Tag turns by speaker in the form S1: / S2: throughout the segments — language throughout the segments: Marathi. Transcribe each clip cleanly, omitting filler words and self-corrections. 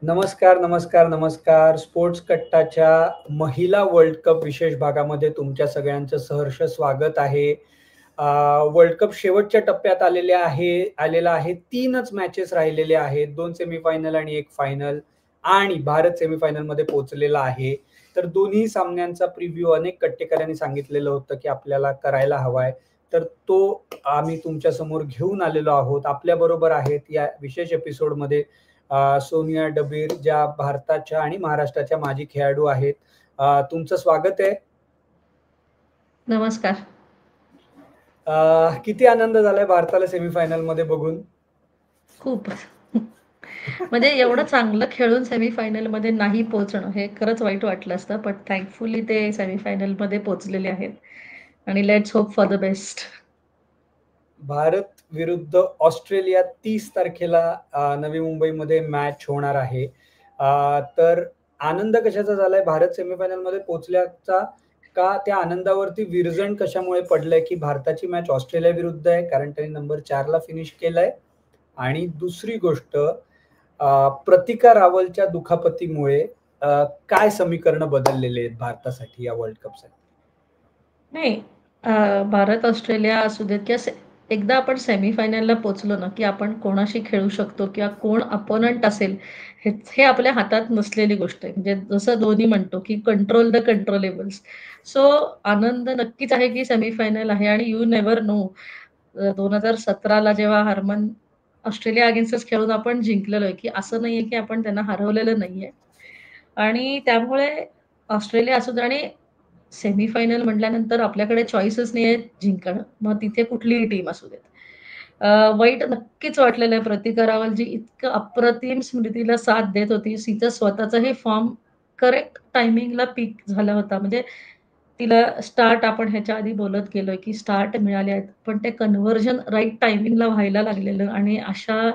S1: नमस्कार, नमस्कार, नमस्कार. स्पोर्ट्स कट्टाच्या महिला वर्ल्ड कप विशेष भागामध्ये तुमच्या सगळ्यांचं सहर्ष स्वागत आहे. वर्ल्ड कप शेवटच्या टप्प्यात आलेला आहे. 3च मॅचेस राहिलेले आहेत. 2 सेमीफायनल आणि 1 फायनल आणि भारत सेमीफायनलमध्ये पोहोचलेला आहे. तर दोन्ही सामन्यांचा प्रिव्ह्यू अनेक कट्टेकऱ्यांनी सांगितलेलं होतं, की आपल्याला करायला हवाय. तर तो आम्ही तुमच्या समोर घेऊन आलेलो आहोत. आपल्याबरोबर आहेत या विशेष एपिसोडमध्ये सोनिया डबीर, ज्या भारताच्या आणि महाराष्ट्राच्या माजी खेळाडू आहेत. तुमचं स्वागत आहे.
S2: नमस्कार.
S1: किती आनंद झालाय भारताला सेमीफायनल मध्ये बघून?
S2: खूप. म्हणजे एवढं चांगलं खेळून सेमीफायनलमध्ये नाही पोहोचणं हे खरंच वाईट वाटलं असतं, पण थँकफुली ते सेमीफायनलमध्ये पोहोचलेले आहेत आणि let's hope for the best.
S1: Bharat विरुद्ध ऑस्ट्रेलिया 30 तारखेला नवी मुंबईमध्ये मॅच होणार आहे. तर आनंद कशाचा झालाय भारत सेमीफायनल मध्ये पोहोचल्याचा, का त्या आनंदावरती विरजण कशामुळे पडलंय की भारताची मॅच ऑस्ट्रेलिया विरुद्ध आहे, कारण त्यांनी नंबर 4 ला फिनिश केलंय. आणि दुसरी गोष्ट, प्रतिका रावलच्या दुखापतीमुळे काय समीकरण बदललेले आहेत भारतासाठी या वर्ल्ड कपसाठी?
S2: नाही, भारत ऑस्ट्रेलिया असू देत किंवा एकदा आपण सेमीफायनलला पोहोचलो ना, की आपण कोणाशी खेळू शकतो किंवा कोण अपोनंट असेल हे आपल्या हातात नसलेली गोष्ट आहे. म्हणजे जसं धोनी म्हणतो, की कंट्रोल द कंट्रोलेबल्स. सो आनंद नक्कीच आहे, की सेमीफायनल आहे आणि यू नेव्हर नो. 2017ला जेव्हा ऑस्ट्रेलिया अगेन्स्टच खेळून आपण जिंकलेलो आहे, की असं नाहीये, की आपण त्यांना हरवलेलं नाहीये. आणि त्यामुळे ऑस्ट्रेलिया असू दे आणि सेमीफायनल म्हटल्यानंतर आपल्याकडे चॉईसच नाहीये जिंकणं. मग तिथे कुठलीही टीम असू देत. वाईट नक्कीच वाटलेलं आहे. प्रतिका रावल जी इतकं अप्रतिम स्मृतीला साथ देत होती. तिचं स्वतःचाही फॉर्म करेक्ट टायमिंगला पीक झाला होता. म्हणजे तिला स्टार्ट आपण ह्याच्या आधी बोलत गेलोय, की स्टार्ट मिळाले आहेत. पण ते कन्व्हर्जन राइट टायमिंगला व्हायला लागलेलं आणि अशा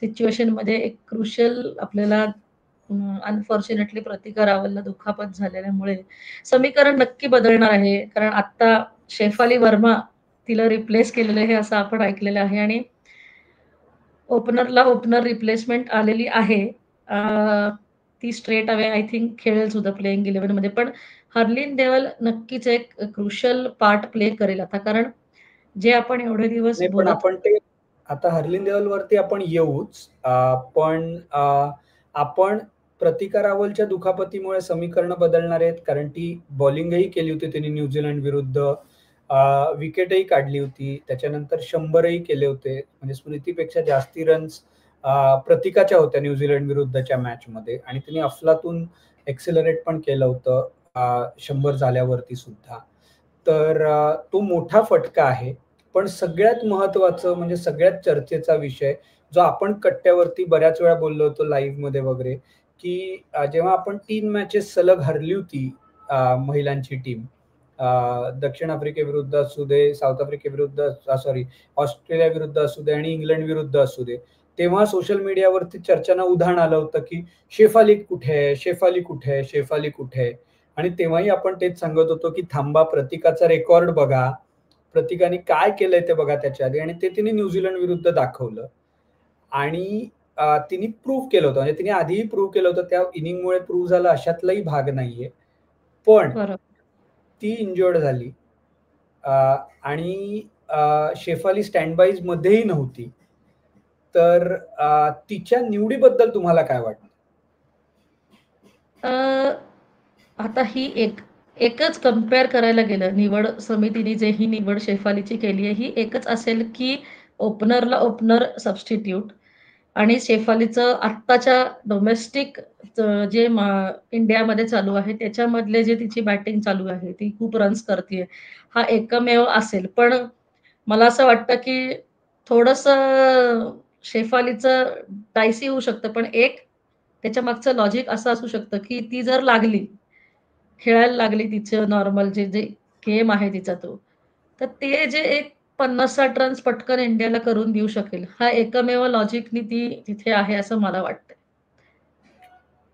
S2: सिच्युएशनमध्ये एक क्रुशियल आपल्याला अनफॉर्च्युनेटली प्रतिका रावलला दुखापत झालेल्यामुळे समीकरण नक्की बदलणार आहे. कारण आत्ता शेफाली वर्मा तिला रिप्लेस केलेलं आहे असं आपण ऐकलेलं आहे आणि ओपनर रिप्लेसमेंट आलेली आहे. ती स्ट्रेट अवे आय थिंक खेळेल सुद्धा प्लेइंग 11 मध्ये. पण हर्लीन देवल नक्कीच एक क्रुशियल पार्ट प्ले करेल आता. कारण जे आपण एवढे दिवस
S1: नाही, पण
S2: बोलत
S1: आपण ते आता हर्लिन देवलवरती आपण येऊच. पण आपण प्रतिका रावलच्या दुखापतीमुळे समीकरण बदलणार आहेत, कारण ती बॉलिंगही केली होती त्यांनी न्यूझीलंड विरुद्ध. विकेटही काढली होती. त्याच्यानंतर 100ही केले होते. म्हणजे स्मृतीपेक्षा जास्ती रन्स प्रतिकाच्या होत्या न्यूझीलंड विरुद्धच्या मॅचमध्ये आणि तिने अफलातून एक्सेलरेट पण केलं होतं 100 झाल्यावरती सुद्धा. तर तो मोठा फटका आहे. पण सगळ्यात महत्त्वाचं म्हणजे सगळ्यात चर्चेचा विषय, जो आपण कट्ट्यावरती बऱ्याच वेळा बोललो होतो लाईव्हमध्ये वगैरे, की जेव्हा आपण 3 मॅचेस सलग हरली होती महिलांची टीम, दक्षिण आफ्रिकेविरुद्ध असू दे, साऊथ आफ्रिकेविरुद्ध सॉरी ऑस्ट्रेलिया विरुद्ध असू दे आणि इंग्लंड विरुद्ध असू दे, तेव्हा सोशल मीडियावरती चर्चांना उधाण आलं होतं, की शेफाली कुठे आहे? शेफाली कुठे आहे? शेफाली कुठे आहे? आणि तेव्हाही आपण तेच सांगत होतो, की थांबा, प्रतिकाचा रेकॉर्ड बघा. प्रतिकाने काय केलंय ते बघा त्याच्या आधी, आणि ते तिने न्यूझीलंड विरुद्ध दाखवलं. आणि तिने प्रूव्ह केलं होतं. म्हणजे तिने आधीही प्रूव्ह केलं होतं. त्या इनिंगमुळे प्रूव्ह झालं अशातलाही भाग नाहीये. पण
S2: बरोबर.
S1: ती इंजर्ड झाली आणि शेफाली स्टँडबाईजमध्येही नव्हती. तर तिच्या निवडीबद्दल तुम्हाला काय वाटतं?
S2: अ, आता ही एकच कंपेअर करायला गेलं, निवड समितीने जे ही निवड शेफालीची केली आहे, ही एकच असेल, की ओपनरला ओपनर सबस्टिट्यूट आणि शेफालीचं आत्ताच्या डोमेस्टिक जे इंडियामध्ये चालू आहे, त्याच्यामधले जे तिची बॅटिंग चालू आहे, ती खूप रन्स करतीये. हा एकमेव असेल. पण मला असं वाटतं, की थोडंसं शेफालीचं डायसी होऊ शकतं. पण एक त्याच्यामागचं लॉजिक असं असू शकतं, की ती जर लागली, खेळायला लागली तिचं नॉर्मल जे जे गेम आहे तिचा तो, तर ते जे एक 50-60 रन्स पटकन इंडियाला करून देऊ शकेल. हा एकमेव लॉजिकनी ती तिथे आहे असं मला वाटतंय.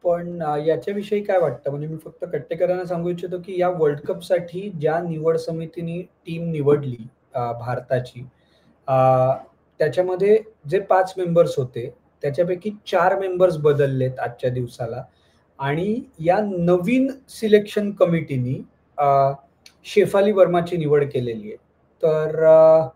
S1: पण याच्याविषयी काय वाटतं? म्हणजे मी फक्त कट्टेकरांना सांगू इच्छितो, की या वर्ल्ड कपसाठी ज्या निवड समितीने टीम निवडली भारताची, अ, त्याच्यामध्ये जे 5 मेंबर्स होते, त्याच्यापैकी 4 मेंबर्स बदललेत आजच्या दिवसाला आणि या नवीन सिलेक्शन कमिटीनी शेफाली वर्माची निवड केलेली आहे. तर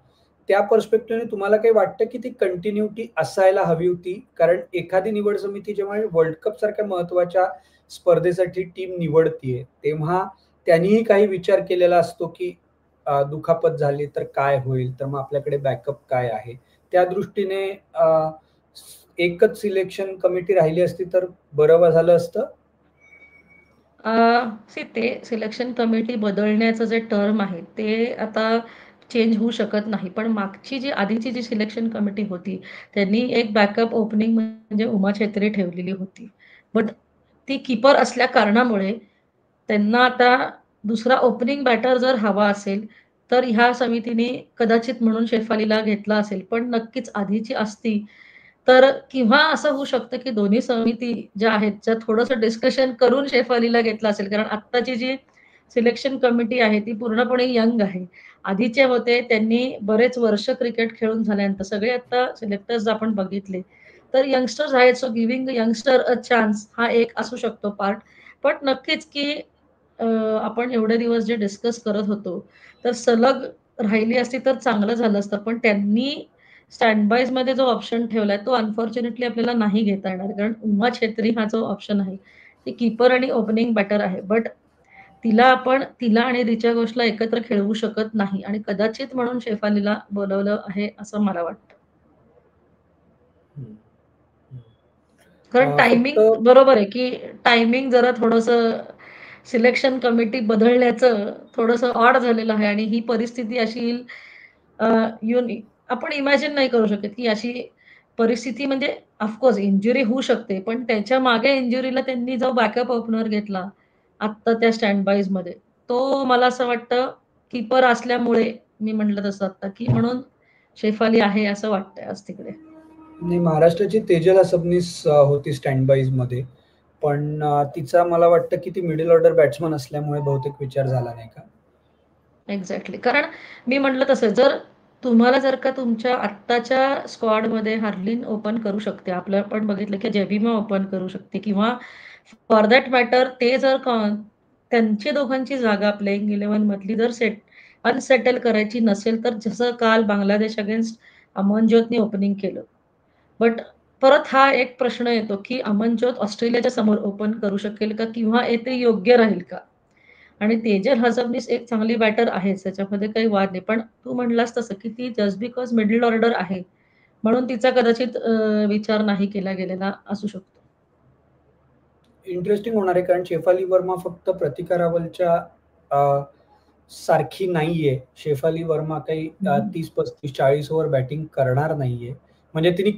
S1: त्या पर्स्पेक्टिव्हने तुम्हाला काही वाटतं की ती कंटिन्युटी असायला हवी होती? कारण एखादी निवड समिती जेव्हा वर्ल्ड कप सारख्या महत्त्वाच्या स्पर्धेसाठी टीम निवडतीये, तेव्हा त्यांनीही काही विचार केलेला असतो की दुखापत झाली तर काय होईल? तर मग आपल्याकडे बॅकअप काय आहे? त्या दृष्टीने एकच सिलेक्शन कमिटी राहिली असती तर बरं झालं असतं?
S2: ते सिलेक्शन कमिटी बदलण्याचं जे टर्म आहे, ते आता चेंज होऊ शकत नाही. पण मागची आधीची जी सिलेक्शन कमिटी होती, त्यांनी एक बॅकअप ओपनिंग म्हणजे उमा छेत्री ठेवलेली होती. बट ती कीपर असल्या कारणामुळे त्यांना आता दुसरा ओपनिंग बॅटर जर हवा असेल, तर ह्या समितीने कदाचित म्हणून शेफालीला घेतला असेल. पण नक्कीच आधीची असती, तर किंवा असं होऊ शकतं, की दोन्ही समिती ज्या आहेत, त्या थोडंसं डिस्कशन करून शेफालीला घेतला असेल. कारण आत्ताची जी सिलेक्शन कमिटी आहे, ती पूर्णपणे यंग आहे. आधीचे होते, त्यांनी बरेच वर्ष क्रिकेट खेळून झाल्यानंतर सगळे आता सिलेक्टर्स आपण बघितले, तर यंगस्टर्स आहेत. So giving youngster a chance हा एक असू शकतो पार्ट. पण नक्कीच, की अ, आपण एवढे दिवस जे डिस्कस करत होतो, तर सलग राहिली असती तर चांगलं झालं असतं. पण त्यांनी स्टँड बायजमध्ये जो ऑप्शन ठेवलाय, तो अनफॉर्च्युनेटली आपल्याला नाही घेता येणार. कारण उमा छेत्री हा जो ऑप्शन आहे, ती कीपर आणि ओपनिंग बॅटर आहे. बट तिला आणि रिचा घोषला एकत्र खेळवू शकत नाही आणि कदाचित म्हणून शेफालीला बोलावलं आहे, असं मला वाटतं.
S1: हं, हं.
S2: कारण
S1: फक्त
S2: टायमिंग बरोबर आहे, की टायमिंग जरा थोडंसं सिलेक्शन कमिटी बदलण्याचं थोडंसं ऑड झालेलं आहे आणि ही परिस्थिती अशी येईल अ, येऊन आपण इमॅजिन नाही करू शकत, की अशी परिस्थिती म्हणजे ऑफकोर्स इंजुरी होऊ शकते, पण त्याच्या मागे इंजुरीला त्यांनी जो बॅकअप ओपनर घेतला, आत्ता त्या स्टँड बायजमध्ये, तो मला असं वाटतं कीपर असल्यामुळे मी म्हटलं तसं आत्ता, की म्हणून शेफाली आहे असं वाटतंय आज तिकडे.
S1: नाही, महाराष्ट्राची तेजल सबनीस होती स्टँड बाईजमध्ये. पण तिचा मला वाटतं की ती मिडल ऑर्डर बॅट्समन असल्यामुळे बहुतेक विचार झाला नाही का?
S2: एक्झॅक्टली. कारण मी म्हटलं तसं, तुम्हाला जर का तुमच्या आत्ताच्या स्क्वॉडमध्ये हार्लिन ओपन करू शकते. आपलं आपण बघितलं की जेबिमा ओपन करू शकते किंवा फॉर दॅट मॅटर ते जर त्यांची दोघांची जागा प्लेइंग 11 मधली जर अनसेटल करायची नसेल, तर जसं काल बांगलादेश अगेन्स्ट अमनज्योतने ओपनिंग केलं. बट परत हा एक प्रश्न येतो, की अमनज्योत ऑस्ट्रेलियाच्या समोर ओपन करू शकेल का? किंवा ते योग्य राहील का? आणि तेजल हसबनीस एक चांगली बॅटर आहेच, त्याच्यामध्ये काही वाद नाही. पण तू म्हणलास तसं, की ती जस्ट बिकॉज मिडल ऑर्डर आहे, म्हणून तिचा कदाचित विचार नाही केला गेलेला असू शकतो.
S1: इंटरेस्टिंग होणार आहे कारण शेफाली वर्मा फक्त प्रतिका रावलच्या अ, सारखी नाहीये. शेफाली वर्मा काही
S2: हं.
S1: 30, 35, 40 ओव्हर बॅटिंग करणार नाहीये. म्हणजे तिने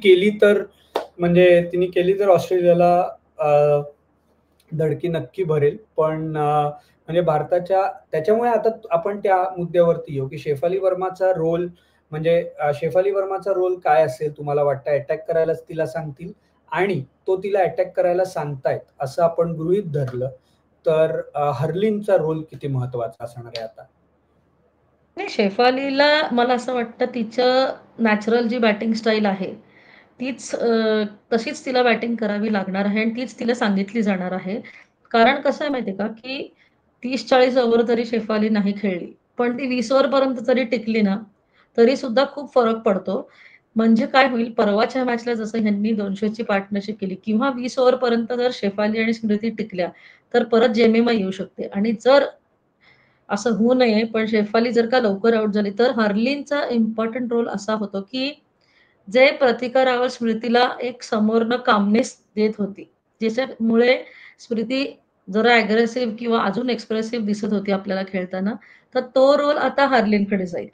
S1: केली तर ऑस्ट्रेलियाला धडकी नक्की भरेल. पण म्हणजे भारताच्या त्याच्यामुळे आता आपण त्या मुद्द्यावरती येऊ, की शेफाली वर्माचा रोल म्हणजे शेफाली वर्माचा रोल काय असेल तुम्हाला वाटतं? अटॅक करायलाच तिला सांगतील आणि तो तिला अटॅक करायला सांगतायत असं आपण गृहीत धरलं, तर हर्लिनचा रोल किती महत्त्वाचा असणार आहे आता?
S2: नाही, शेफालीला मला असं वाटतं तिचं नॅचरल जी बॅटिंग स्टाईल आहे, तीच तशीच तिला बॅटिंग करावी लागणार आहे आणि तीच तिला सांगितली जाणार आहे. कारण कसं आहे माहिती आहे का, की 30-40 ओव्हर जरी शेफाली नाही खेळली, पण ती 20 ओव्हरपर्यंत जरी टिकली ना, तरीसुद्धा खूप फरक पडतो. म्हणजे काय होईल, परवाच्या मॅचला जसं ह्यांनी 200 ची पार्टनरशिप केली किंवा 20 ओव्हरपर्यंत जर शेफाली आणि स्मृती टिकल्या, तर परत जेमिमा येऊ शकते आणि जर असं होऊ नये, पण शेफाली जर का लवकर आउट झाली, तर हर्लिनचा इम्पोर्टंट रोल असा होतो, की जे प्रतिका रावल स्मृतीला एक समोरनं कामनेस देत होती. ज्याच्यामुळे स्मृती जरा अग्रेसिव्ह किंवा अजून एक्सप्रेसिव्ह दिसत होती आपल्याला खेळताना. तर तो रोल आता हार्लिनकडे जाईल.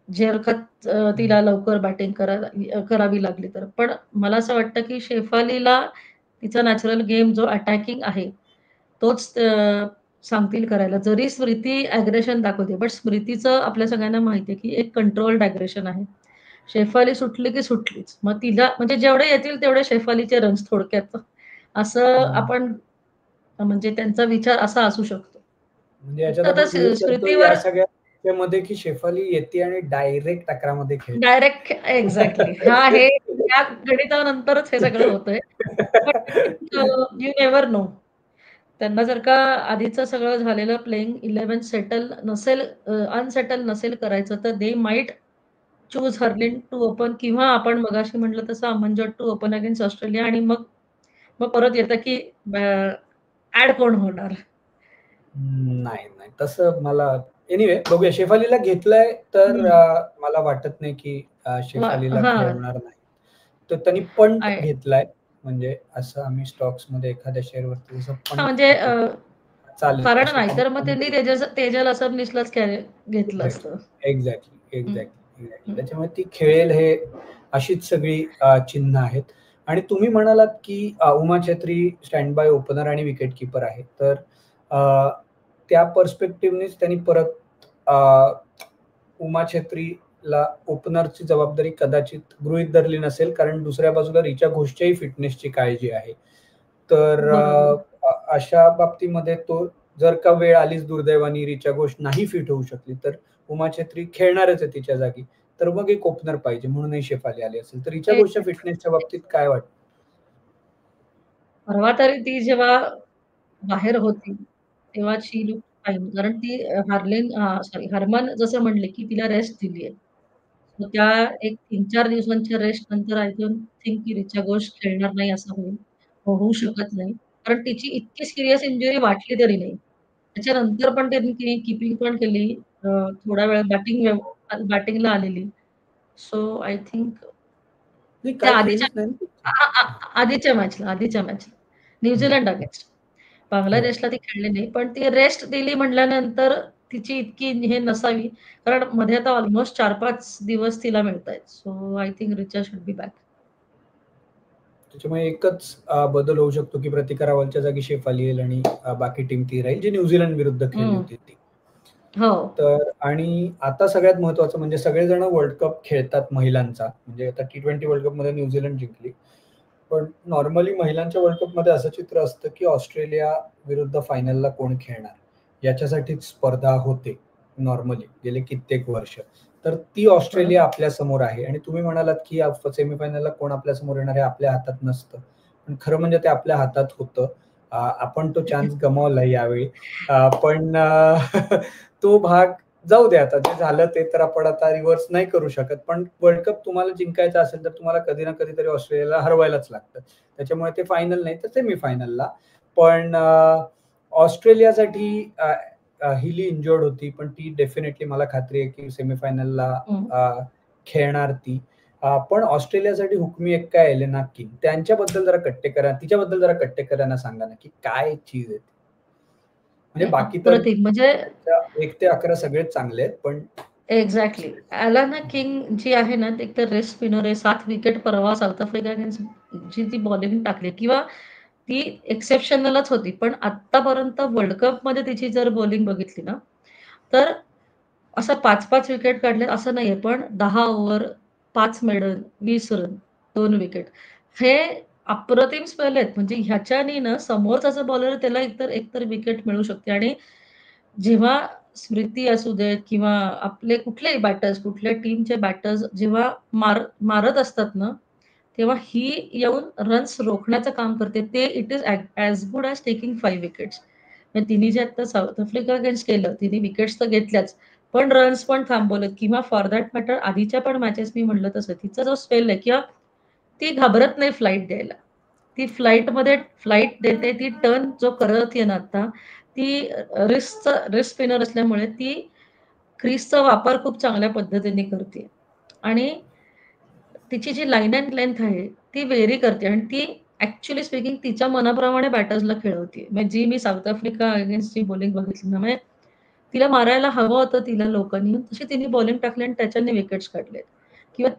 S2: जर का
S1: हं.
S2: तिला लवकर बॅटिंग करावी लागली तर. पण मला असं वाटतं, की शेफालीला तिचा नॅचरल गेम जो अटॅकिंग आहे, तोच सांगतील करायला. जरी स्मृती अग्रेशन दाखवते, बट स्मृतीचं आपल्या सगळ्यांना माहिती आहे, की एक कंट्रोल्ड अग्रेशन आहे. शेफाली सुटली की सुटलीच. मग तिला म्हणजे जेवढे येतील तेवढे शेफालीचे रन्स थोडक्यात. असं
S1: हं.
S2: आपण म्हणजे त्यांचा विचार असा असू शकतो.
S1: म्हणजे
S2: फक्त
S1: याच्यात
S2: आता
S1: आपण गृहीत धरतो
S2: स्मृतीवर
S1: या सगळ्या चर्चेमध्ये की शेफाली येते आणि डायरेक्ट 11 मध्ये खेळते.
S2: Direct exactly. हां, हे त्या गणितानंतरच हे सगळं होतंय. But you never know. त्यांना जर का आधीचं सगळं झालेलं प्लेइंग 11 सेटल नसेल अनसेटल नसेल करायचं, तर they might choose Harleen to open किंवा आपण मगाशी म्हटलं तसं Amanjot to open against Australia आणि मग मग परत येतं की ॲड कोण होणार?
S1: नाही, नाही. तसं मला एनिवे बघूया. शेफालीला घेतलंय तर
S2: हं.
S1: मला वाटत नाही की शेफालीला
S2: हां.
S1: खेळवणार नाही. तर त्यांनी पंट
S2: आहे.
S1: घेतलाय. म्हणजे असं आम्ही स्टॉक्समध्ये एखाद्या शेअरवरती जसं
S2: हां,
S1: पंट
S2: म्हणजे
S1: घेतो. चालेल
S2: कारण
S1: तसं त्यांनी
S2: नाहीतर मग
S1: पंट
S2: त्यांनी
S1: घेतलं.
S2: तेजल असबनीसलाच घेतलं
S1: एक्झॅक्टली,
S2: असतं.
S1: एक्झॅक्टली,
S2: हं,
S1: एक्झॅक्टली, एक्झॅक्टली.
S2: हं.
S1: त्याच्यामुळे ती खेळेल हे अशीच सगळी चिन्ह आहेत. आणि तुम्ही म्हणालात की Uma Chhetri stand by opener आणि विकेट कीपर आहे. तर अ, त्या पर्स्पेक्टिव्हनेच त्यांनी परत अ, उमा छेत्रीला ओपनरची जबाबदारी कदाचित गृहीत धरली नसेल, कारण दुसऱ्या बाजूला ऋचा घोषच्याही फिटनेसची काळजी आहे. तर
S2: बरोबर.
S1: अशा बाबतीमध्ये तो जर का वेळ आलीच दुर्दैवाने ऋचा घोष नाही फिट होऊ शकली, तर उमा छेत्री खेळणारच आहे तिच्या जागी. तर मग एक ओपनर पाहिजे म्हणूनही शेफाली आली असेल. तर ऋचा घोषच्या फिटनेसच्या बाबतीत काय वाटतं?
S2: परवा तरी ती जेव्हा बाहेर होती, तेव्हा शी लूक्ड फाईन. कारण ती सॉरी हरमन जसं म्हणले, की तिला रेस्ट दिली आहे. मग त्या एक 3-4 दिवसांच्या रेस्ट नंतर आय डोंट थिंक की ऋचा घोष खेळणार नाही असं होईल. होऊ शकत नाही. कारण तिची इतकी सीरियस इंजुरी वाटली तरी नाही. त्याच्यानंतर पण त्यांनी कीपिंग पण केली. अ, थोडा वेळ बॅटिंगला आलेली. सो आय थिंक
S1: नाही,
S2: त्या
S1: काल
S2: आधीच्या
S1: खेळलीच नाही ना ती.
S2: आ आ आ आधीच्या मॅचला
S1: हं.
S2: New Zealand against.
S1: राइट.
S2: बांगलादेशला ती खेळली नाही. पण ती रेस्ट दिली म्हटल्यानंतर तिची इतकी हे नसावी. कारण मध्ये आता ऑलमोस्ट 4-5 दिवस तिला मिळतायत. So I think Richa should be back.
S1: त्याच्यामुळे एकच बदल होऊ शकतो, की प्रतिक रावलच्या जागी शेफाली येईल आणि बाकी टीम ती राहील, जी न्यूझीलंड विरुद्ध खेळली
S2: हं.
S1: होती ती.
S2: हो.
S1: तर आणि आता सगळ्यात महत्त्वाचं म्हणजे सगळेजण वर्ल्ड कप खेळतात महिलांचा. म्हणजे आता T20 वर्ल्ड कपमध्ये न्यूझीलंड जिंकली. पण नॉर्मली महिलांच्या वर्ल्ड कपमध्ये असं चित्र असतं, की ऑस्ट्रेलिया विरुद्ध फायनलला कोण खेळणार? याच्यासाठीच स्पर्धा होते नॉर्मली गेले कित्येक वर्ष. तर ती ऑस्ट्रेलिया
S2: बरोबर.
S1: आपल्यासमोर आहे आणि तुम्ही म्हणालात, की सेमीफायनलला कोण आपल्यासमोर येणार हे आपल्या हातात नसतं. पण खरं म्हणजे ते आपल्या हातात होतं. आपण तो चान्स गमावला यावेळी. पण तो भाग जाऊ दे आता. जे झालं ते तर आपण आता रिव्हर्स नाही करू शकत. पण वर्ल्ड कप तुम्हाला जिंकायचा असेल, तर तुम्हाला कधी ना कधीतरी ऑस्ट्रेलियाला हरवायलाच लागतं. त्याच्यामुळे ते फायनल नाही तर सेमीफायनलला. पण ऑस्ट्रेलियासाठी हिली इंजर्ड होती, पण ती डेफिनेटली मला खात्री आहे, की सेमीफायनलला
S2: हं.
S1: खेळणार ती. पण ऑस्ट्रेलियासाठी हुकमी एक्का एलेना किंग त्यांच्याबद्दल जरा कट्टेकरा तिच्याबद्दल जरा कट्टेकरांना सांगा ना, की काय चीज आहे ती? म्हणजे
S2: नाही
S1: बाकी तर
S2: अप्रतिम म्हणजे
S1: 1 ते 11 सगळेच चांगले आहेत, पण
S2: एक्झॅक्टली. अॅलाना किंग जी आहे ना, ती एकतर रेस्ट स्पिनर आहे. 7 विकेट परवा साऊथ आफ्रिका अगेन्स्ट जी ती बॉलिंग टाकली किंवा ती एक्सेप्शनलच होती. पण आत्तापर्यंत वर्ल्ड कपमध्ये तिची जर बॉलिंग बघितली ना, तर असं 5-5 विकेट काढले असं नाहीये. पण 10 ओव्हर, 5 मेडल, 20 रन, 2 विकेट. हे अप्रतिम स्पेल आहेत. म्हणजे ह्याच्यानी ना समोरचा जो बॉलर आहे त्याला एकतर एकतर विकेट मिळू शकते आणि जेव्हा स्मृती असू देत किंवा आपले कुठलेही बॅटर्स, कुठल्या टीमचे बॅटर्स जेव्हा मारत असतात ना, तेव्हा ही येऊन रन्स रोखण्याचं काम करते. ते it is as good as taking 5 wickets. म्हणजे तिने जे आता साऊथ आफ्रिका अगेन्स्ट केलं, तिने विकेट्स तर घेतल्याच, पण रन्स पण थांबवलेत किंवा फॉर दॅट मॅटर आधीच्या पण मॅचेस मी म्हटलं तसं तिचा जो स्पेल आहे किंवा ती घाबरत नाही फ्लाइट द्यायला. ती फ्लाइट देते, ती टर्न जो करत आहे ना आता, ती रिस्क स्पिनर असल्यामुळे ती क्रीजचा वापर खूप चांगल्या पद्धतीने करते आणि तिची जी लाईन एंड लेंथ आहे, ती व्हेरी करते आणि ती ॲक्चुअली स्पीकिंग तिच्या मनाप्रमाणे बॅटर्सला खेळवते. म्हणजे जी मी साऊथ आफ्रिका अगेन्स्टची बॉलिंग बघितली ना, म्हणजे तिला मारायला हवं होतं तिला लोकांनी, तशी तिने बॉलिंग टाकली आणि त्याच्याने विकेट्स काढलेत. किंवा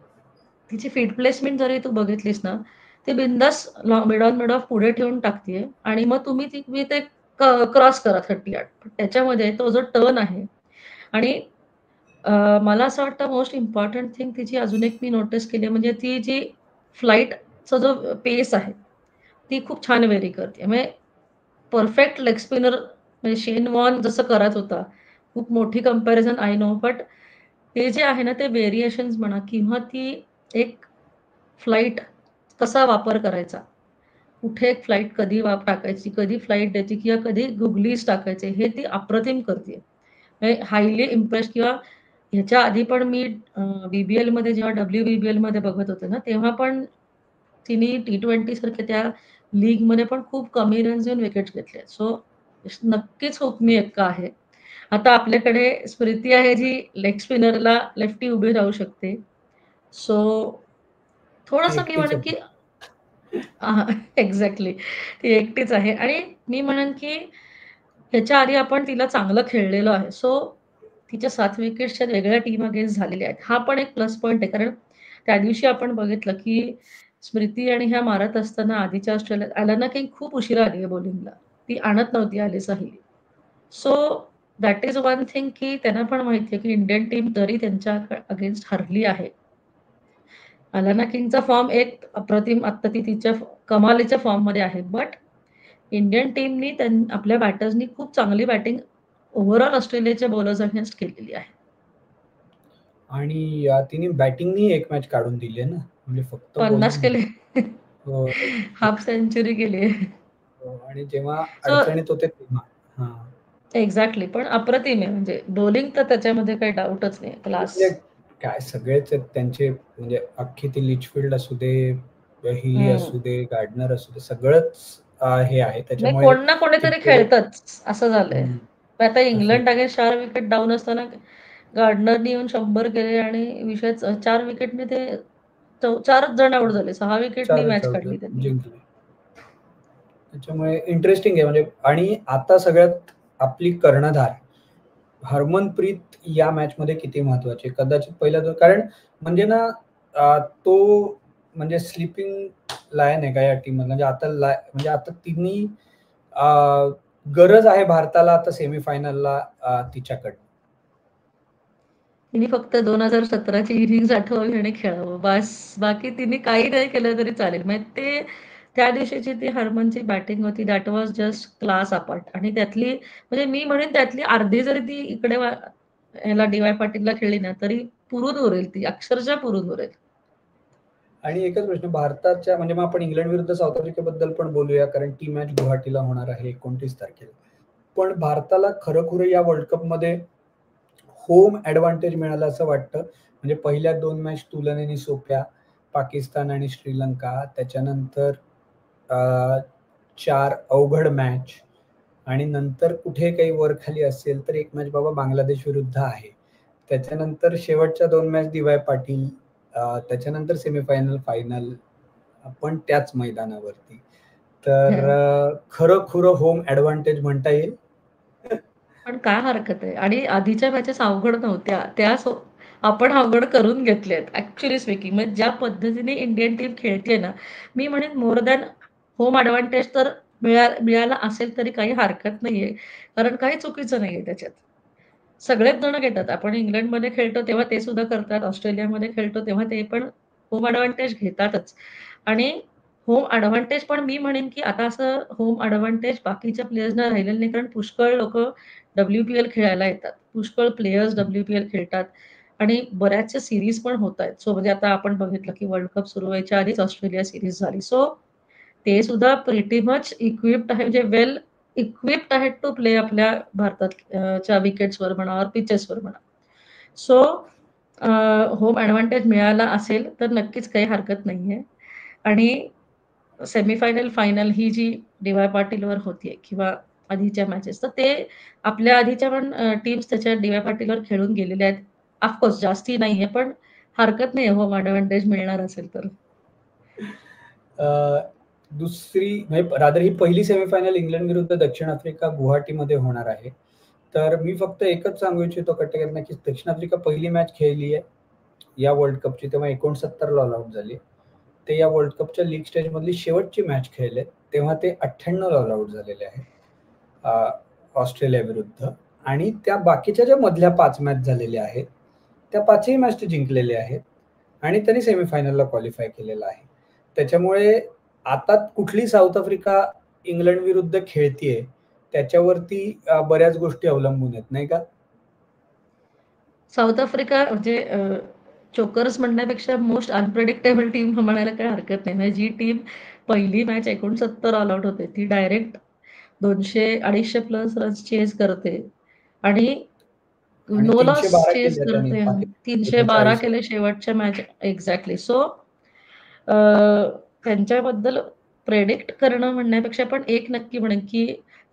S2: तिची फील्ड प्लेसमेंट जरी तू बघितलीस ना, ती बिनधास्त मिड ऑफ पुढे ठेवून टाकतीये आणि मग तुम्ही ते क्रॉस करा 30 पण त्याच्यामध्ये तो जो टर्न आहे आणि मला असं वाटतं मोस्ट इम्पोर्टंट थिंग तिची अजून एक मी नोटीस केली आहे म्हणजे ती जी फ्लाइटचा जो पेस आहे, ती खूप छान व्हेरी करते. म्हणजे परफेक्ट लेग स्पिनर म्हणजे शेन वॉर्न जसं करत होता, खूप मोठी कंपॅरिझन आय नो, बट ते जे आहे ना, ते व्हेरिएशन्स म्हणा किंवा ती एक फ्लाइट कसा वापर करायचा, कुठे एक फ्लाइट कधी टाकायची, कधी फ्लाइट द्यायची किंवा कधी गुगलीज टाकायचे, हे ती अप्रतिम करते. म्हणजे हायली इम्प्रेस. किंवा ह्याच्या आधी पण मी बी-बी-एलमध्ये जेव्हा WBBLमध्ये बघत होते ना, तेव्हा पण तिने T20 सारख्या त्या लीगमध्ये पण खूप कमी रन्स घेऊन विकेट्स घेतल्या. सो नक्कीच हुकमी एक्का आहे. आता आपल्याकडे स्मृती आहे जी लेग स्पिनरला लेफ्टी उभी राहू शकते. सो
S1: ती
S2: थोडंसं मी
S1: एकटीच
S2: म्हणेन
S1: आहे.
S2: की एक्झॅक्टली. ती एकटीच आहे आणि मी म्हणेन की ह्याच्या आधी आपण तिला चांगलं खेळलेलो आहे. सो तिच्या 7 विकेट्सच्या वेगळ्या टीम अगेन्स्ट झालेल्या आहेत. हा पण एक प्लस पॉइंट आहे. कारण त्या दिवशी आपण बघितलं की स्मृती आणि ह्या मारत असताना आधीच्या ऑस्ट्रेलियात अलाना किंग खूप उशिरा आली आहे बॉलिंगला. ती आणत नव्हती Alyssa Healy. So that is one thing की त्यांना पण माहिती आहे की इंडियन टीम तरी त्यांच्या अगेन्स्ट हरली आहे. अलाना किंगचा फॉर्म एक अप्रतिम, आत्ता ती तिच्या कमालीच्या फॉर्ममध्ये आहे. बट इंडियन टीमनी आपल्या बॅटर्सनी खूप चांगली बॅटिंग ओव्हरऑल ऑस्ट्रेलियाच्या बॉलर्स अगेन्स्ट केलेली आहे.
S1: आणि तिने बॅटिंगनी एक मॅच काढून दिली आहे ना, म्हणजे फक्त
S2: 50
S1: बॉलिंग नाही.
S2: केले.
S1: हो,
S2: हाफ सेंचुरी केली आहे.
S1: हो. आणि जेव्हा
S2: सो
S1: अडचणीत होते तेव्हा. हां.
S2: एक्झॅक्टली. पण अप्रतिम आहे म्हणजे बॉलिंग तर त्याच्यामध्ये काही डाऊटच नाही. क्लास.
S1: म्हणजे काय सगळेच आहेत त्यांचे, म्हणजे अख्खी ती लिचफील्ड असू दे, हिली
S2: हं.
S1: असू दे, गार्डनर असू दे, सगळंच हे आहे.
S2: म्हणजे
S1: त्याच्यामुळे
S2: कोण ना कोणीतरी
S1: तिथे
S2: खेळतच असं झालंय.
S1: हं,
S2: पण आता
S1: असं
S2: इंग्लंड अगेन्स्ट 4 विकेट डाऊन असताना गार्डनरनी येऊन 100 केले आणि विषयच 4 विकेटने ते 4च जण आउट झाले. 6 विकेटनी
S1: 4च
S2: मॅच
S1: आउट
S2: काढली
S1: झाले,
S2: त्यांनी.
S1: जिंकले. त्याच्यामुळे इंटरेस्टिंग आहे म्हणजे. आणि आता सगळ्यात आपली कर्णधार हरमनप्रीत या मॅचमध्ये किती महत्वाची आहे. कदाचित पहिल्या दोन, कारण म्हणजे ना तो म्हणजे स्लीपिंग लायन आहे का या टीममधला. म्हणजे आता म्हणजे आता तिन्ही गरज आहे भारताला आता सेमीफायनलला तिच्याकडनं.
S2: तिने फक्त 2017ची इनिंग्ज आठवावी आणि खेळावं बास. बाकी तिने काही नाही केलं तरी चालेल. म्हणजे ते त्या दिवशीची ती हरमनची बॅटिंग होती that was just class apart. आणि त्यातली म्हणजे मी म्हणेन त्यातली अर्धी जरी ती इकडे ह्याला डी-वाय पाटीलला खेळली ना तरी पुरून उरेल, ती अक्षरशः पुरून उरेल.
S1: आणि एकच प्रश्न भारताच्या, म्हणजे मग आपण इंग्लंड विरुद्ध साऊथ आफ्रिकेबद्दल पण बोलूया, कारण ती मॅच गुवाहाटीला होणार आहे 29 तारखेला. पण भारताला खरंखुरं या वर्ल्ड कपमध्ये होम ॲडव्हान्टेज मिळालं असं वाटतं. म्हणजे पहिल्या 2 मॅच तुलनेने सोप्या, पाकिस्तान आणि श्रीलंका. त्याच्यानंतर 4 अवघड मॅच आणि नंतर कुठे काही वर-खाली असेल तर एक मॅच बाबा बांगलादेश विरुद्ध आहे. त्याच्यानंतर शेवटच्या 2 मॅच डी-वाय पाटील, त्याच्यानंतर सेमीफायनल, फायनल पण त्याच मैदानावरती. तर
S2: हं.
S1: खरं-खुरं होम ॲडव्हान्टेज म्हणता येईल.
S2: पण काय हरकत आहे. आणि आधीच्या मॅचेस अवघड नव्हत्या. आपण अवघड करून घेतल्यात ॲक्चुअली स्पीकिंग. म्हणजे ज्या पद्धतीने इंडियन टीम खेळते ना, मी म्हणेन मोर दॅन होम एडवांटेज तर मिळाला असेल तरी काही हरकत नाहीये. कारण काही चुकीचं नाहीये त्याच्यात. सगळेच जण घेतात. आपण इंग्लंडमध्ये खेळतो तेव्हा ते सुद्धा करतात. ऑस्ट्रेलियामध्ये खेळतो तेव्हा ते पण होम एडवांटेज घेतातच. आणि होम एडवांटेज पण मी म्हणेन, की आता असं होम एडवांटेज बाकीच्या प्लेयर्सना राहिलेलं नाही. कारण पुष्कळ लोकं WPL खेळायला येतात. पुष्कळ प्लेयर्स WPL खेळतात आणि बऱ्याचशा सीरीज पण होतायत. सो म्हणजे आता आपण बघितलं, की वर्ल्ड कप सुरू व्हायच्या आधीच ऑस्ट्रेलिया सीरीज झाली. सो ते सुद्धा प्रिटी मच इक्विप्ड आहे, म्हणजे वेल इक्विप्ड आहेत टू प्ले आपल्या भारतात च्या विकेट्सवर म्हणा और पिचेसवर म्हणा. सो होम एडवांटेज मिळाला असेल तर नक्कीच काही हरकत नाहीये. आणि सेमीफायनल, फायनल ही जी डी-वाय पाटीलवर होतीये किंवा आधीच्या मॅचेस, तर ते आपल्या आधीच्या पण टीम्स त्याच्या डी-वाय पाटीलवर खेळून गेलेल्या आहेत. ऑफकोर्स जास्ती नाहीये, पण हरकत नाहीये होम एडवांटेज मिळणार असेल तर.
S1: अ, दुसरी म्हणजे रादर ही पहिली सेमीफायनल इंग्लंड विरुद्ध दक्षिण आफ्रिका गुवाहाटीमध्ये होणार आहे. तर मी फक्त एकच सांगू इच्छितो कट्टेकरना, की दक्षिण आफ्रिका पहिली मॅच खेळली आहे या वर्ल्ड कपची, तेव्हा 69ला ऑल आउट झाली. ते या वर्ल्ड कपच्या लीग स्टेजमधली शेवटची मॅच खेळले तेव्हा ते 98ला ऑल आउट झालेले आहेत ऑस्ट्रेलिया विरुद्ध. आणि त्या बाकीच्या ज्या मधल्या 5 मॅच झालेल्या आहेत, त्या 5ही मॅच ते जिंकलेले आहेत आणि त्यांनी सेमीफायनलला क्वालिफाय केलेलं आहे. त्याच्यामुळे आता कुठली साऊथ आफ्रिका इंग्लंड विरुद्ध खेळतीये त्याच्यावरती बऱ्याच गोष्टी अवलंबून आहेत, नाही का?
S2: साऊथ आफ्रिका म्हणजे चोकर्स म्हणण्यापेक्षा मोस्ट अनप्रेडिक्टेबल टीम म्हणायला काही हरकत नाही. म्हणजे जी टीम पहिली मॅच 69 ऑल आउट होते, ती डायरेक्ट 200-250 प्लस रन्स चेज करते आणि
S1: आणि
S2: नो लॉस
S1: 312
S2: चेज
S1: केल्या त्यांनी
S2: करते.
S1: पाकिस्तान
S2: 312
S1: 40
S2: केले शेवटच्या मॅच एक्झॅक्टली. सो त्यांच्याबद्दल प्रेडिक्ट करणं म्हणण्यापेक्षा पण एक नक्की म्हणेन, की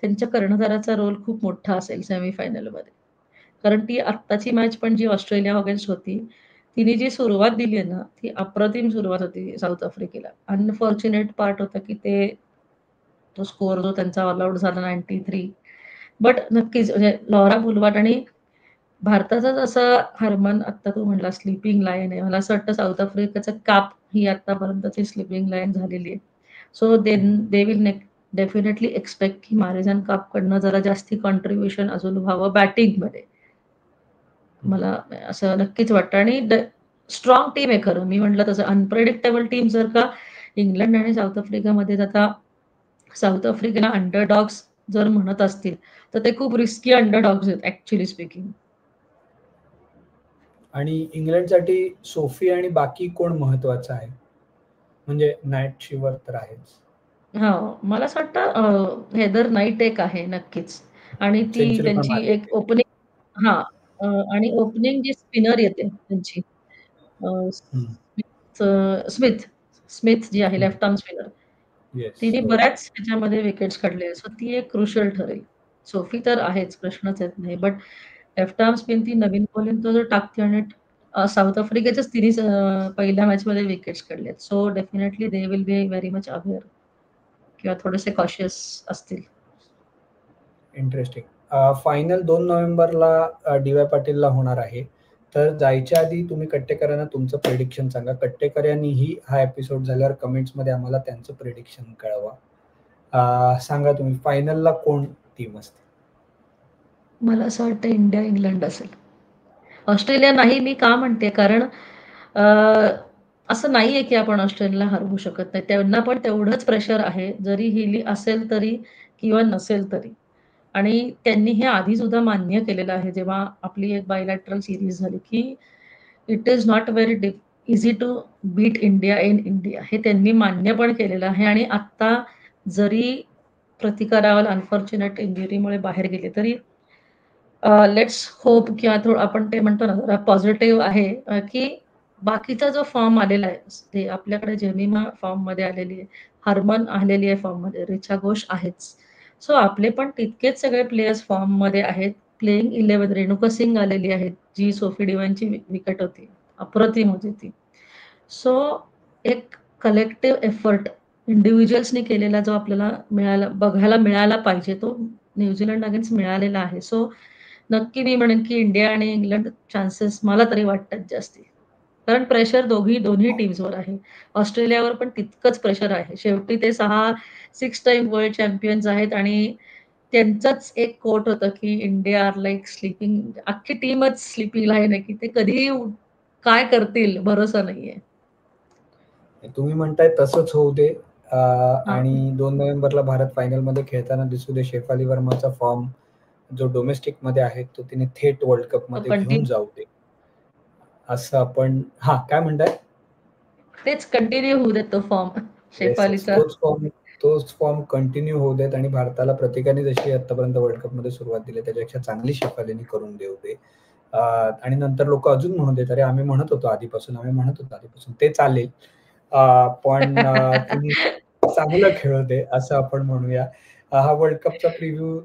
S2: त्यांच्या कर्णधाराचा रोल खूप मोठा असेल सेमीफायनलमध्ये. कारण ती आत्ताची मॅच पण जी ऑस्ट्रेलिया अगेन्स्ट होती, तिने जी सुरुवात दिली आहे ना, ती अप्रतिम सुरुवात होती साऊथ आफ्रिकेला. अनफॉर्च्युनेट पार्ट होतं, की तो स्कोर जो त्यांचा ऑल आउट झाला 93. बट नक्कीच म्हणजे लॉरा बुलवाट आणि भारताचा जसा हरमन आत्ता तू म्हटला स्लीपिंग लाईन आहे. मला असं वाटतं साऊथ आफ्रिकेचं काप ही आत्तापर्यंतची स्लीपिंग लाईन झालेली आहे. So they will definitely expect की मारेजान कापकडनं जरा जास्ती कॉन्ट्रिब्युशन अजून व्हावं बॅटिंगमध्ये. मला असं नक्कीच वाटतं आणि स्ट्राँग टीम आहे खरं. मी म्हटलं तसं अनप्रेडिक्टेबल टीम जर का इंग्लंड आणि साऊथ आफ्रिकामध्ये आता साऊथ आफ्रिकेला अंडरडॉग्स जर म्हणत असतील, तर ते खूप रिस्की अंडरडॉग्स आहेत ॲक्चुअली स्पीकिंग.
S1: आणि इंग्लंडसाठी सोफी आणि बाकी कोण महत्वाचं आहे? म्हणजे नाईट शिवर तर आहेच.
S2: हां, मला असं वाटतं हेदर नाईट एक आहे नक्कीच आणि ती
S1: सेंचुरी पण
S2: त्यांची
S1: मारली
S2: एक
S1: होती.
S2: ओपनिंग हां. आणि ओपनिंग जी स्पिनर येते त्यांची
S1: हं,
S2: स्मिथ स्मिथ जी आहे
S1: हं.
S2: Left arm spinner.
S1: येस,
S2: तिने
S1: हो.
S2: बऱ्याच ह्याच्यामध्ये विकेट्स काढले. सो ती एक क्रुशियल ठरेल. सोफी तर आहेच, प्रश्नच येत नाही. बट लेफ्ट आर्म स्पिन ती नवीन बॉलिंग तो जो टाकते आणि साऊथ आफ्रिकेच्याच तिन्ही पहिल्या मॅचमध्ये विकेट्स काढल्यात. So definitely they will be very much aware किंवा थोडेसे कॉशियस असतील.
S1: इंटरेस्टिंग. फायनल 2 नोव्हेंबरला डी.वाय पाटीलला होणार आहे. तर जायच्या आधी तुम्ही कट्टेकरांना तुमचं प्रेडिक्शन सांगा. कट्टेकर यांनीही हा एपिसोड झाल्यावर कमेंट्समध्ये आम्हाला त्यांचं प्रेडिक्शन कळवा. सांगा तुम्ही फायनलला कोण टीम असते?
S2: मला असं वाटतं इंडिया इंग्लंड असेल. ऑस्ट्रेलिया नाही मी का म्हणते कारण अ, असं नाहीये की आपण ऑस्ट्रेलियाला हरवू शकत नाही. त्यांना पण तेवढंच प्रेशर आहे. जरी हिली असेल तरी किंवा नसेल तरी. आणि त्यांनी हे आधीसुद्धा मान्य केलेलं आहे, जेव्हा आपली एक बायलॅटरल सीरीज झाली, की it is not very easy to beat India in India. हे त्यांनी मान्य पण केलेलं आहे आणि आत्ता जरी प्रतिका रावल अनफॉर्च्युनेट इंजुरीमुळे बाहेर गेले, तरी लेट्स होप किंवा थोडं आपण ते म्हणतो ना, जरा पॉझिटिव्ह आहे की बाकीचा जो फॉर्म आलेला आहे, ते आपल्याकडे जेमिमा फॉर्ममध्ये आलेली आहे, हरमन आलेली आहे फॉर्ममध्ये, रिचा घोष आहेच. सो आपले पण तितकेच सगळे प्लेयर्स फॉर्ममध्ये आहेत. प्लेइंग 11 रेणुका सिंग आलेली आहे, जी सोफी डिवाइनची विकेट होती. अप्रतिम होती ती. सो एक कलेक्टिव्ह एफर्ट इंडिव्हिज्युअल्सनी केलेला जो आपल्याला बघायला मिळायला पाहिजे, तो न्यूझीलंड अगेन्स्ट मिळालेला आहे. सो नक्की मी म्हणेन की इंडिया आणि इंग्लंड चान्सेस मला तरी वाटतात जास्ती. कारण प्रेशर दोन्ही टीम्सवर आहे. ऑस्ट्रेलियावर पण तितकंच प्रेशर आहे. शेवटी ते 6 टाईम वर्ल्ड चॅम्पियन्स आहेत आणि त्यांचंच एक कोट होतं की इंडिया आर लाइक स्लीपिंग अख्खी टीमच स्लीपिंग लाईन आहे, की ते कधी काय करतील भरोसा नाहीये.
S1: तुम्ही म्हणताय तसंच होऊ दे.
S2: हां,
S1: आणि 2 नोव्हेंबरला भारत फायनलमध्ये खेळताना दिसू दे. शेफाली वर्माचा फॉर्म जो डोमेस्टिकमध्ये आहे, तो तिने थेट वर्ल्ड
S2: तो
S1: कपमध्ये घेऊन
S2: कंटिन्यू
S1: जाऊ दे. असं आपण काय म्हणताय?
S2: तेच कंटिन्यू होऊ देत तो फॉर्म
S1: येस, येस.
S2: शेफालीचा.
S1: तोच फॉर्म कंटिन्यू होऊ देत आणि भारताला प्रत्येकाने जशी आत्तापर्यंत वर्ल्ड कपमध्ये सुरुवात दिली त्याच्यापेक्षा चांगली शेफालीने करून देऊ दे. आणि नंतर लोकं अजून म्हणू देत, "अरे आम्ही म्हणत होतो आधीपासून." ते चालेल. पण तिने चांगलं खेळू दे असं आपण म्हणूया. हा वर्ल्ड कपचा प्रिव्ह्यू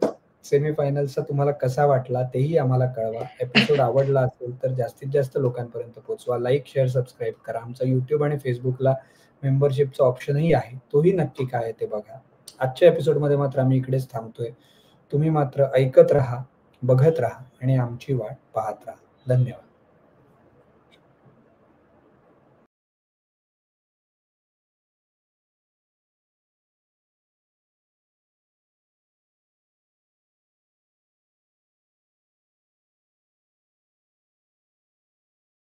S1: सेमीफायनल्सचा तुम्हाला कसा वाटला तेही आम्हाला कळवा. एपिसोड आवडला असेल तर जास्तीत जास्त लोकांपर्यंत पोहोचवा. लाईक, शेअर, सबस्क्राईब करा. आमचा YouTube आणि Facebookला मेंबरशिपचा ऑप्शनही आहे. तोही नक्की काय आहे ते बघा. आजच्या एपिसोडमध्ये मात्र आम्ही इकडेच थांबतोय. तुम्ही मात्र ऐकत राहा, बघत राहा आणि आमची वाट पाहत राहा. धन्यवाद.